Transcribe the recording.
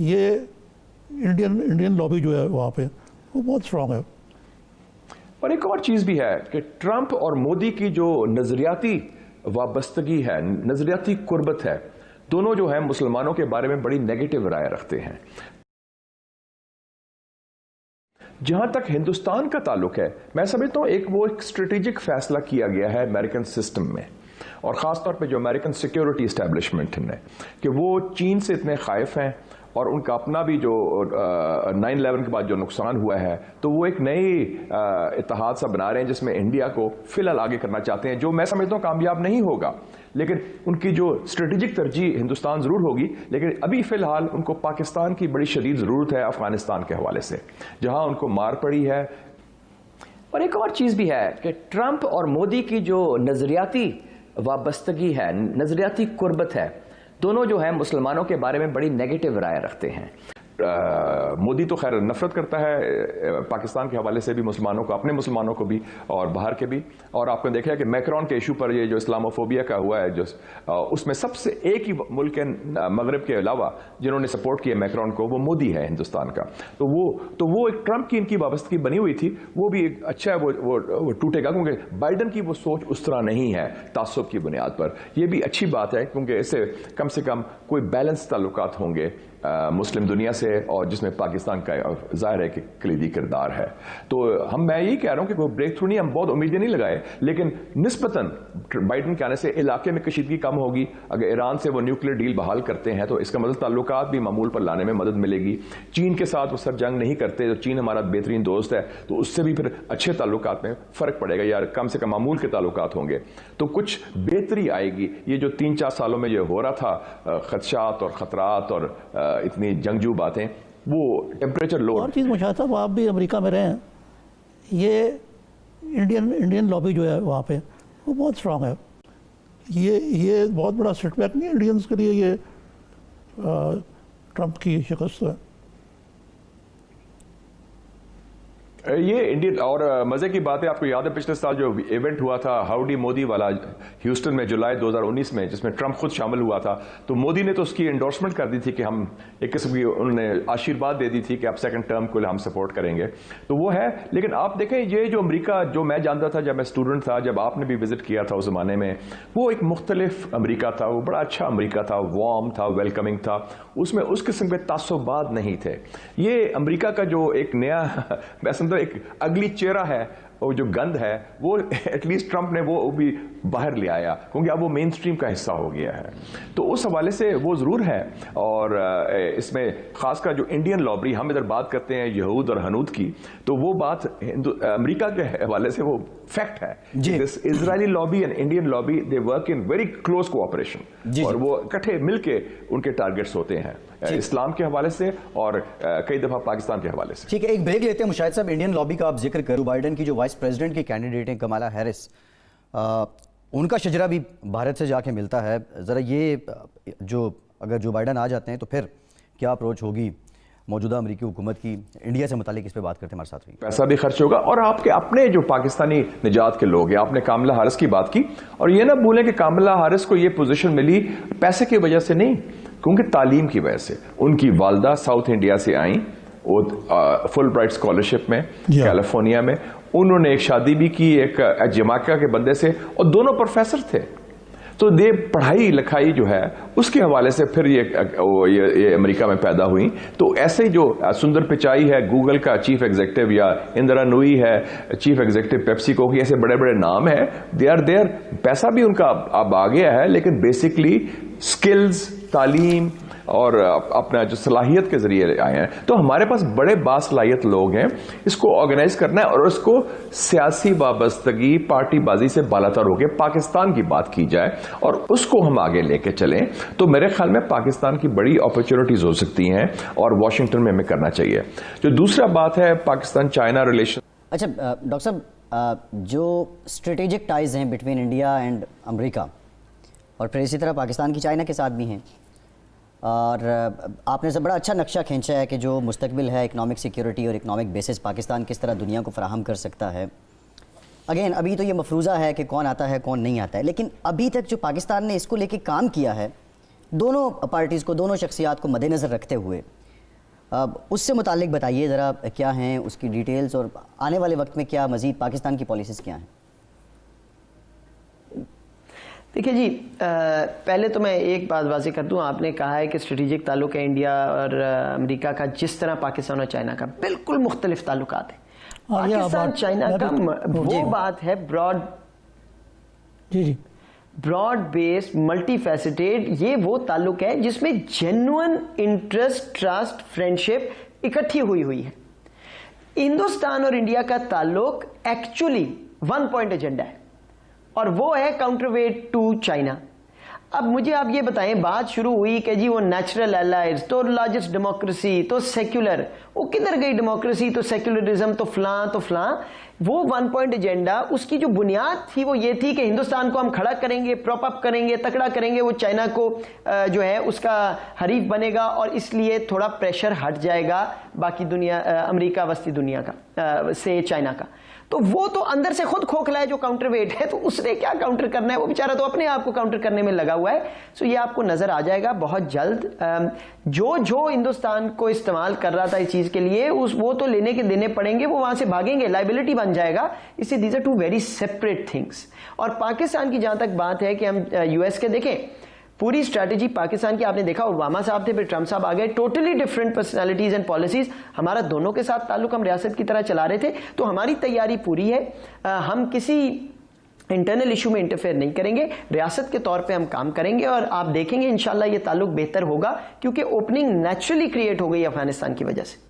ये Indian lobby जो है वहाँ पे वो बहुत स्ट्रांग है। और एक और चीज भी है कि ट्रंप और मोदी की जो नजरियाती वाबस्तगी है, नजरियाती कुर्बत है, दोनों जो है मुसलमानों के बारे में बड़ी नेगेटिव राय रखते हैं। जहां तक हिंदुस्तान का ताल्लुक है, मैं समझता हूं एक स्ट्रेटेजिक फैसला किया गया है अमेरिकन सिस्टम में, और खासतौर पे जो अमेरिकन सिक्योरिटी एस्टेब्लिशमेंट ने, कि वो चीन से इतने खाइफ हैं और उनका अपना भी जो 9/11 के बाद जो नुकसान हुआ है, तो वो एक नई इत्तेहाद सा बना रहे हैं जिसमें इंडिया को फिलहाल आगे करना चाहते हैं, जो मैं समझता हूं कामयाब नहीं होगा। लेकिन उनकी जो स्ट्रेटेजिक तरजीह हिंदुस्तान जरूर होगी, लेकिन अभी फिलहाल उनको पाकिस्तान की बड़ी शदीद जरूरत है अफगानिस्तान के हवाले से, जहां उनको मार पड़ी है। और एक और चीज भी है कि ट्रंप और मोदी की जो नजरियाती वाबस्तगी है, नजरियाती कुर्बत है, दोनों जो है मुसलमानों के बारे में बड़ी नेगेटिव राय रखते हैं। मोदी तो खैर नफरत करता है पाकिस्तान के हवाले से भी, मुसलमानों को, अपने मुसलमानों को भी और बाहर के भी। और आपने देखा है कि मैक्रोन के इशू पर ये जो इस्लामोफोबिया का हुआ है, जो उसमें सबसे एक ही मुल्क है मगरब के अलावा जिन्होंने सपोर्ट किया मैक्रोन को, वो मोदी है हिंदुस्तान का। तो वो एक ट्रंप की इनकी वाबस्तगी बनी हुई थी, वो भी एक अच्छा है, वो टूटेगा, क्योंकि बाइडन की वो सोच उस तरह नहीं है तासुब की बुनियाद पर। यह भी अच्छी बात है, क्योंकि इससे कम से कम कोई बैलेंस ताल्लुकात होंगे मुस्लिम दुनिया से, और जिसमें पाकिस्तान का जाहिर है कि कलीदी किरदार है। तो मैं यही कह रहा हूं कि कोई ब्रेक थ्रू नहीं, हम बहुत उम्मीदें नहीं लगाए, लेकिन निस्बतन बाइडन के आने से इलाके में कशीदगी कम होगी। अगर ईरान से वो न्यूक्लियर डील बहाल करते हैं तो इसका मतलब ताल्लुकात भी मामूल पर लाने में मदद मिलेगी। चीन के साथ वो सर जंग नहीं करते, तो चीन हमारा बेहतरीन दोस्त है, तो उससे भी फिर अच्छे ताल्लुकात में फर्क पड़ेगा, या कम से कम मामूल के ताल्लुकात होंगे, तो कुछ बेहतरी आएगी। ये जो 3-4 सालों में ये हो रहा था खदशात और खतरात और इतनी जंगजू बातें, वो टेम्परेचर लो। और चीज़ मुशाहिद साहब, आप भी अमेरिका में रहे हैं, ये इंडियन लॉबी जो है वहाँ पे वो बहुत स्ट्रांग है। ये बहुत बड़ा सेटबैक नहीं है इंडियंस के लिए, ये ट्रंप की शिकस्त है। ये इंडियन, और मजे की बात है, आपको याद है पिछले साल जो इवेंट हुआ था हाउडी मोदी वाला ह्यूस्टन में जुलाई 2019 में, जिसमें ट्रंप खुद शामिल हुआ था, तो मोदी ने तो उसकी एंडोर्समेंट कर दी थी कि हम एक किस्म की, उन्होंने आशीर्वाद दे दी थी कि आप सेकंड टर्म को हम सपोर्ट करेंगे, तो वो है। लेकिन आप देखें, ये जो अमेरिका जो मैं जानता था जब मैं स्टूडेंट था, जब आपने भी विजिट किया था उस जमाने में, वो एक मुख्तलिफ अमेरिका था, वो बड़ा अच्छा अमेरिका था, वार्म था, वेलकमिंग था, उसमें उस किस्म के तासुबात नहीं थे। ये अमेरिका का जो एक नया तो एक अगली चेहरा है, वो जो गंद है, वो एटलीस्ट ट्रंप ने वो भी बाहर ले आया, क्योंकि अब वो मेन स्ट्रीम का हिस्सा हो गया है। तो उस हवाले से वो जरूर है। और इसमें खासकर जो इंडियन लॉबी, हम इधर बात करते हैं यहूद और हनूद की, तो वो बात अमेरिका के हवाले से वो फैक्ट है। This Israeli lobby and Indian lobby, they work in very close cooperation, और वो इकट्ठे मिलके उनके टारगेट्स होते हैं इस्लाम के हवाले से और कई दफा पाकिस्तान के हवाले से। ठीक है, एक ब्रेक लेते हैं। मुशाहिद साहब, इंडियन लॉबी का आप जिक्र करो, बाइडन की जो वाइस प्रेसिडेंट की कैंडिडेट हैं कमाला हैरिस, उनका शजरा भी भारत से जाके मिलता है। ज़रा ये जो अगर जो बाइडन आ जाते हैं तो फिर क्या अप्रोच होगी मौजूदा अमेरिकी हुकूमत की इंडिया से मुतालिक, इस पे बात करते हैं हमारे साथ रही। पैसा भी खर्च होगा, और आपके अपने जो पाकिस्तानी निजात के लोग हैं, आपने कामला हारिस की बात की, और ये ना भूलें कि कामला हारिस को ये पोजीशन मिली पैसे की वजह से नहीं, क्योंकि तालीम की वजह से। उनकी वालदा साउथ इंडिया से आई, वो फुल ब्राइट स्कॉलरशिप में कैलिफोर्निया में, उन्होंने एक शादी भी की एक जमाइका के बंदे से, और दोनों प्रोफेसर थे। तो ये पढ़ाई लिखाई जो है उसके हवाले से फिर ये अमेरिका में पैदा हुई। तो ऐसे जो सुंदर पिचाई है गूगल का चीफ एग्जीक्यूटिव, या इंदिरा नूई है चीफ एग्जीक्यूटिव पेप्सिको की, ऐसे बड़े बड़े नाम है, दे आर देयर, पैसा भी उनका अब आ गया है, लेकिन बेसिकली स्किल्स, तालीम और अपना जो सलाहियत के जरिए आए हैं। तो हमारे पास बड़े बासलाहियत लोग हैं, इसको ऑर्गेनाइज करना है, और उसको सियासी वाबस्तगी, पार्टीबाजी से बालातर होकर पाकिस्तान की बात की जाए और उसको हम आगे लेके चलें, तो मेरे ख्याल में पाकिस्तान की बड़ी अपॉर्चुनिटीज हो सकती हैं, और वॉशिंगटन में हमें करना चाहिए। जो दूसरा बात है पाकिस्तान चाइना रिलेशन। अच्छा डॉक्टर साहब, जो स्ट्रेटेजिक टाइज हैं बिटवीन इंडिया एंड अमेरिका, और फिर इसी तरह पाकिस्तान की चाइना के साथ भी हैं, और आपने सब बड़ा अच्छा नक्शा खींचा है कि जो मुस्तकबिल है इकनॉमिक सिक्योरिटी और इकनॉमिक बेसिस पाकिस्तान किस तरह दुनिया को फराहम कर सकता है। अगेन अभी तो ये मफरूज़ा है कि कौन आता है कौन नहीं आता है, लेकिन अभी तक जो पाकिस्तान ने इसको लेके काम किया है, दोनों पार्टीज़ को, दोनों शख्सियात को मद्देनज़र रखते हुए, उससे मुतालिक बताइए ज़रा, क्या हैं उसकी डिटेल्स और आने वाले वक्त में क्या मज़ीद पाकिस्तान की पॉलिसीज़ क्या हैं? देखिए जी, पहले तो मैं एक बात वाज़ेह कर दूं, आपने कहा है कि स्ट्रेटेजिक ताल्लुक है इंडिया और अमेरिका का, जिस तरह पाकिस्तान और चाइना का, बिल्कुल मुख्तलिफ ताल्लुकात हैं। पाकिस्तान चाइना का वो बात है ब्रॉड, जी ब्रॉड बेस्ड मल्टी फैसेटेड, ये वो ताल्लुक है जिसमें जेन्युइन इंटरेस्ट, ट्रस्ट, फ्रेंडशिप इकट्ठी हुई है। हिंदुस्तान और इंडिया का ताल्लुक एक्चुअली वन पॉइंट एजेंडा है और वो है काउंटरवेट टू चाइना। अब मुझे आप ये बताएं, बात शुरू हुई कि जी वो नेचुरल एलाइज, तो लार्जेस्ट डेमोक्रेसी, तो सेक्युलर, वो किधर गई डेमोक्रेसी, तो सेक्युलरिज्म, तो फलां। वो वन पॉइंट एजेंडा, उसकी जो बुनियाद थी वो ये थी कि हिंदुस्तान को हम खड़ा करेंगे, प्रॉप अप करेंगे, तकड़ा करेंगे, वो चाइना को जो है उसका हरीफ बनेगा और इसलिए थोड़ा प्रेशर हट जाएगा बाकी दुनिया, अमेरिका वस्ती दुनिया का से चाइना का। तो वो तो अंदर से खुद खोखला है जो काउंटरवेट है, तो उसने क्या काउंटर करना है, वो बेचारा तो अपने आप को काउंटर करने में लगा हुआ है। सो ये आपको नजर आ जाएगा बहुत जल्द। जो हिंदुस्तान को इस्तेमाल कर रहा था इस चीज के लिए, वो तो लेने के देने पड़ेंगे, वो वहां से भागेंगे, लाइबिलिटी बन जाएगा। इससे these are two very separate things. और पाकिस्तान की जहां तक बात है कि हम यूएस के देखें, पूरी स्ट्रैटेजी पाकिस्तान की आपने देखा, ओबामा साहब थे, फिर ट्रंप साहब आ गए, totally different personalities and policies. हमारा दोनों के साथ ताल्लुक हम रियासत की तरह चला रहे थे, तो हमारी तैयारी पूरी है। हम किसी इंटरनल इशू में इंटरफेयर नहीं करेंगे, रियासत के तौर पे हम काम करेंगे और आप देखेंगे इंशाल्लाह ये ताल्लुक बेहतर होगा, क्योंकि ओपनिंग नेचुरली क्रिएट हो गई अफगानिस्तान की वजह से।